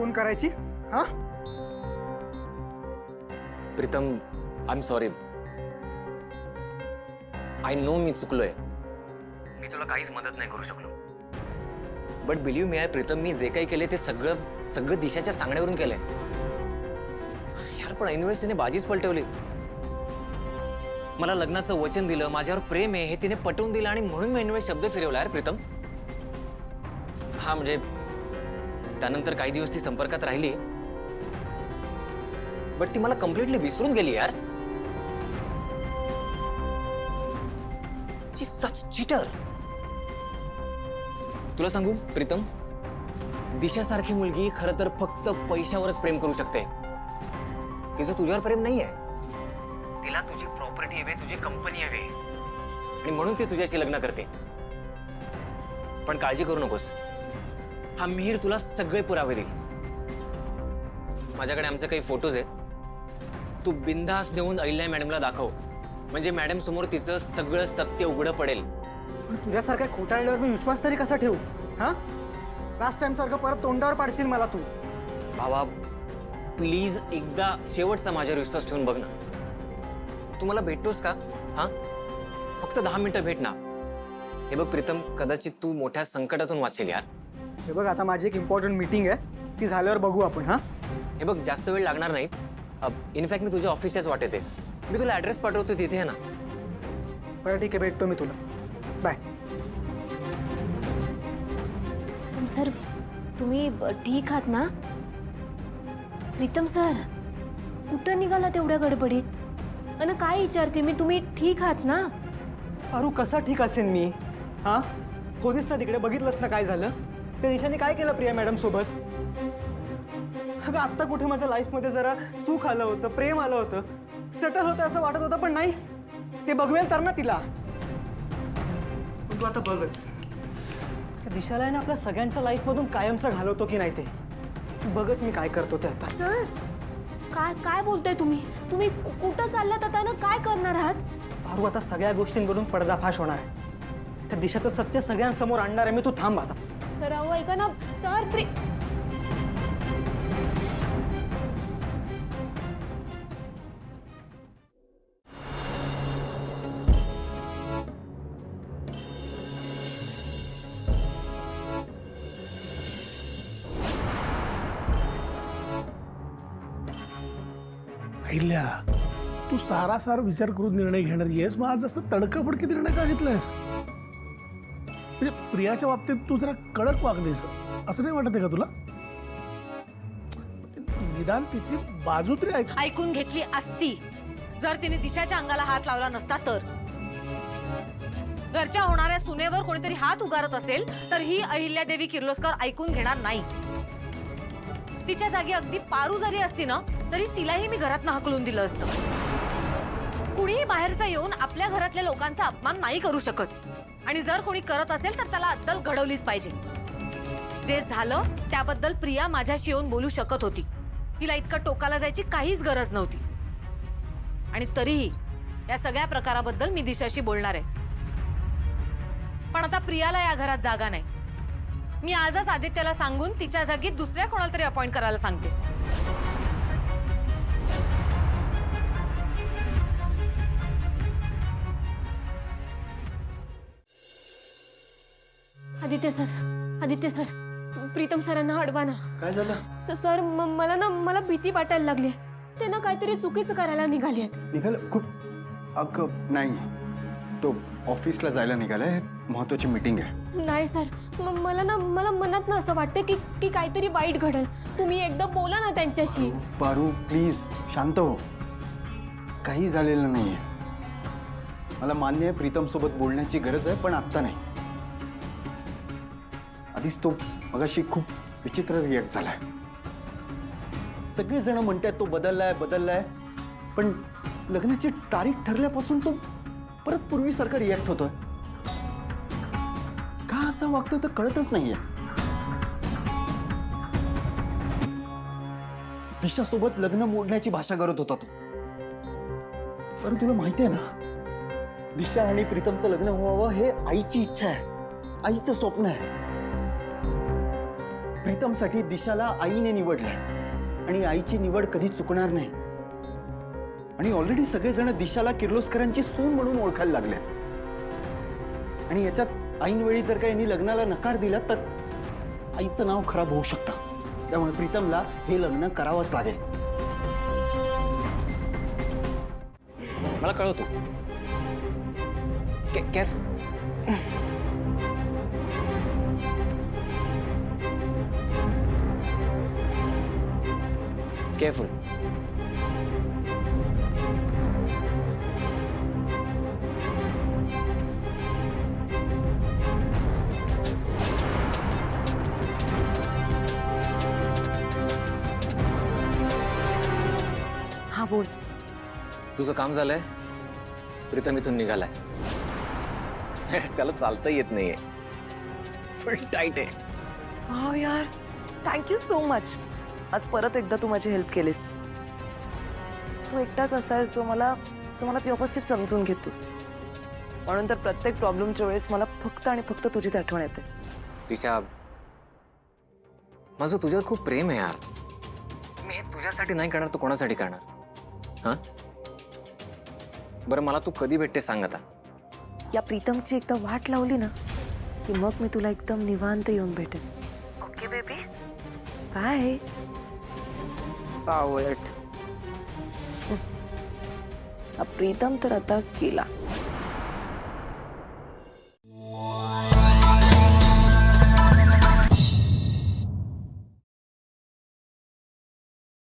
Phone करायची? हा Pritam, I am sorry. I know मी चुकलोय. मी तुला काहीच मदत नाही करू शकलो. बट बिलीव्ह मी, प्रीतम, मी जे काही केले ते सगळं दिशाच्या सांगण्यावरून केलंय. यार पण ऐनवेळेस तिने बाजीच पलटवली. मला लग्नाचं वचन दिलं, माझ्यावर प्रेम आहे हे तिने पटवून दिलं आणि म्हणून मी ऐनवेळेस शब्द फिरवला. यार प्रीतम, हा म्हणजे त्यानंतर काही दिवस ती संपर्कात राहिली, बट ती मला कम्प्लिटली विसरून गेली. यार शी सच चीटर. तुला सांगू प्रीतम, दिशासारखी मुलगी खरं तर फक्त पैशावरच प्रेम करू शकते. तिचं तुझ्यावर प्रेम नाहीये. तिला तुझी प्रॉपर्टी हवी, तुझी कंपनी हवी आणि म्हणून ती तुझ्याशी लग्न करते. पण काळजी करू नकोस, हा मिहीर तुला सगळे पुरावे देईल. माझ्याकडे आमचे काही फोटोज आहेत. तू बिंदास देऊन अहिल्या मॅडमला दाखव, म्हणजे मॅडम समोर तिचं सगळं सत्य उघडं पडेल. तुझ्यासारख्या खोटारड्यावर मी विश्वास तरी कसा ठेवू? हा लास्ट टाइम सारखं परत तोंडावर पाडशील मला तू. भावा प्लीज एकदा शेवटचा माझ्यावर विश्वास ठेवून बघ ना. तू मला भेटतोस का? हा फक्त 10 मिनिटं भेट ना. हे बघ प्रीतम, कदाचित तू मोठ्या संकटातून वाचशील. यार हे बघ, आता माझी एक इम्पॉर्टंट मीटिंग आहे, ती झाल्यावर बघू आपण. हा हे बघ, जास्त वेळ लागणार नाही. इनफॅक्ट मी तुझ्या ऑफिसच्याच वाटेत आहे. मी तुला ऍड्रेस पाठवतो, तिथे आहे ना. बरं ठीक आहे, भेटतो मी तुला. बाय. सर तुम्ही ठीक आहात ना? प्रीतम सर, कुठं निघाला तेवढ्या गडबडीत? आणि काय विचारते मी, तुम्ही ठीक आहात ना? अरू कसा ठीक असेल मी? हा होतीस ना तिकडे, बघितलंस ना काय झालं? त्या दिशाने काय केलं प्रिया मॅडम सोबत? अगं आत्ता कुठे माझ्या लाईफमध्ये जरा सुख आलं होतं, प्रेम आलं होतं, सेटल होतं असं वाटत होतं, पण नाही. ते बघवेल तर ना तिला. पण तू आता बघच, त्या दिशाला आहे ना आपल्या सगळ्यांच्या लाईफमधून कायमचं घालवतो की नाही ते. बघच मी काय करतो ते आता. सर काय काय बोलताय तुम्ही? तुम्ही कुठं चाललात आता ना? काय करणार आहात? अरू आता सगळ्या गोष्टींवरून पडदाफाश होणार आहे. त्या दिशाचं सत्य सगळ्यांसमोर आणणार आहे मी. तू थांब आता. सर अहो ऐका ना सर. अहिल्या, तू सारासार विचार करून निर्णय घेणार आहेस, मग आज असं तडकाफडकी निर्णय का घेतलायस? म्हणजे प्रियाच्या बाबतीत तू जरा कडक वागलीस, असं नाही वाटत आहे का तुला? निदान तिची बाजू तरी ऐकून घेतली असती जर तिने दिशाच्या अंगाला हात लावला नसता तर. घरच्या होणाऱ्या सुनेवर कोणीतरी हात उगारत असेल तर ही अहिल्यादेवी किर्लोस्कर ऐकून घेणार नाही. तिच्या जागी अगदी पारू जरी असती ना तरी तिलाही मी घरात हकलून दिलं असतं. कुणीही बाहेरचा येऊन आपल्या घरातल्या लोकांचा अपमान नाही करू शकत, आणि जर कोणी करत असेल तर त्याला अद्दल घडवलीच पाहिजे. जे झालं त्याबद्दल प्रिया माझ्याशी येऊन बोलू शकत होती. तिला इतकं टोकाला जायची काहीच गरज नव्हती. आणि तरीही या सगळ्या प्रकाराबद्दल मी दिशाशी बोलणार आहे. पण आता प्रियाला या घरात जागा नाही. मी आजच आदित्यला सांगून तिच्या जागी दुसऱ्या कोणाला तरी अपॉइंट करायला सांगते. आदित्य सर, प्रीतम सरांना अडवा ना. काय झालं? सर मला भीती वाटायला लागली. ते ना काहीतरी चुकीचं करायला निघाली आहेत. निघाल कुठ? अगं नाही, तो ऑफिसला जायला निघालाय, महत्वाची मीटिंग आहे. नाही सर, मला मनात ना असं वाटतं की काहीतरी वाईट घडेल. तुम्ही एकदा बोला ना त्यांच्याशी. पारू प्लीज शांत हो. काही झालेलं नाहीये. मला मान्य आहे प्रीतम सोबत बोलण्याची गरज आहे, पण आत्ता नाही. आधीच तो मगाशी खूप विचित्र रिॲक्ट झालाय. सगळेजण म्हणतात तो बदललाय, पण लग्नाची तारीख ठरल्यापासून तो परत पूर्वीसारखा रिॲक्ट होतोय. का असं वागतोय तर कळतच नाहीये. दिशासोबत लग्न मोडण्याची भाषा करत होता तो. पण तुला माहिती आहे ना, दिशा आणि प्रीतमचं लग्न व्हावं हे आईची इच्छा आहे, आईचं स्वप्न आहे. प्रीतमसाठी दिशाला आईने निवडलंय आणि आईची निवड कधी चुकणार नाही. आणि ऑलरेडी सगळेजण दिशाला किर्लोस्करांची सून म्हणून ओळखायला लागले. आणि याच्यात ऐनवेळी जर का यांनी लग्नाला नकार दिला तर आईचं नाव खराब होऊ शकतं. त्यामुळे प्रीतमला हे लग्न करावंच लागेल. मला कळवतो. केअरफुल. केअरफुल. हा बोल. तुझं काम झालंय. प्रीतम इथून निघालाय. त्याला चालता येत नाहीये. फुल टाईट आहे. हो यार, थँक्यू सो मच. आज परत एकदा तू माझी हेल्प केलीस. तू एकटाच असायस जो मला व्यवस्थित समजून घेतोस. म्हणून तर प्रत्येक प्रॉब्लेमच्या वेळेस मला फक्त आणि फक्त तुझीच आठवण येते. तिच्या माझं तुझ्यावर खूप प्रेम आहे यार. मी हे तुझ्यासाठी नाही करणार तर कोणासाठी करणार? हा, बरं मला तू कधी भेटते सांग आता. या प्रीतमची एकदा वाट लावली ना की मग मी तुला एकदम निवांत येऊन भेटेन. Okay baby, bye. पावळट. प्रीतम तर आता गेला.